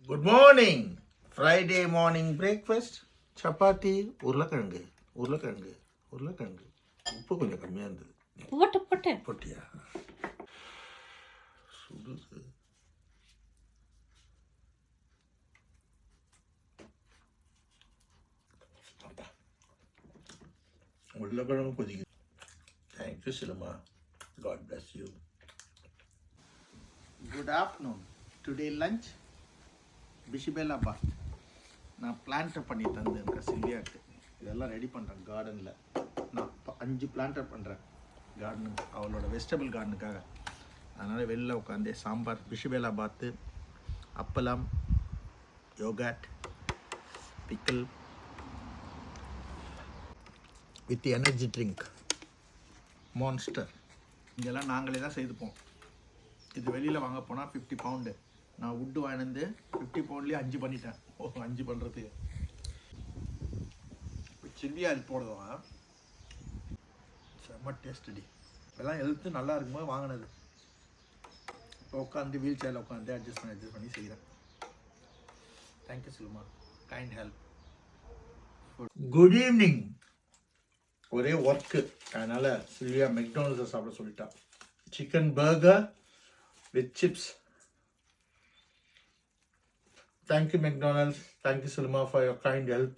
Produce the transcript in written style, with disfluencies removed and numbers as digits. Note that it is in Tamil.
Good morning. Friday morning breakfast chapati, உருளைக்கிழங்கு உருளைக்கிழங்கு உருளைக்கிழங்கு. உப்பு கொஞ்சம் கம்மியாக இருந்தது. போட்டேன் போட்டியா? சுடுது. உருளைக்கிழங்கு கொதிக்குது. தேங்க்யூ சிலமா. God bless you. Good afternoon. Today lunch bisibele bath. நான் பிளான்ட்டை பண்ணி தந்தேன் சில்வியாக்கு. இதெல்லாம் ரெடி பண்ணுறேன் கார்டனில். நான் 5 பிளான்ட்டை பண்ணுறேன் கார்டனுக்கு, அவளோட வெஜிடபிள் கார்டனுக்காக. அதனால் வெளில உட்காந்து சாம்பார், பிஷிபெல்லா பாத்து, அப்பளம், yoghurt, pickle with energy drink monster. இதெல்லாம் நாங்களே தான் செய்துப்போம். இது வெளியில் வாங்க போனால் 50 பவுண்டு. நான் வுட்டு வாங்கினது 50 பவுண்ட்லேயே 5 பண்ணிட்டேன். 5 பண்ணுறதுக்கு சில்லியா அது போடுவோம். செம்ம டேஸ்டி. இதெல்லாம் ஹெல்த்து நல்லா இருக்கும்போது வாங்கினது. இப்போ உட்காந்து வீல் சேரில் உட்காந்து அட்ஜஸ்ட் பண்ணி செய்கிறேன். தேங்க்யூ சில்மா. Kind help. Good evening. ஒரே ஒர்க்கு, அதனால் சில்வியா மெக்டானல்ஸை சாப்பிட சொல்லிட்டா. Chicken burger with chips. Thank you McDonald's. Thank you Sulma for your kind help.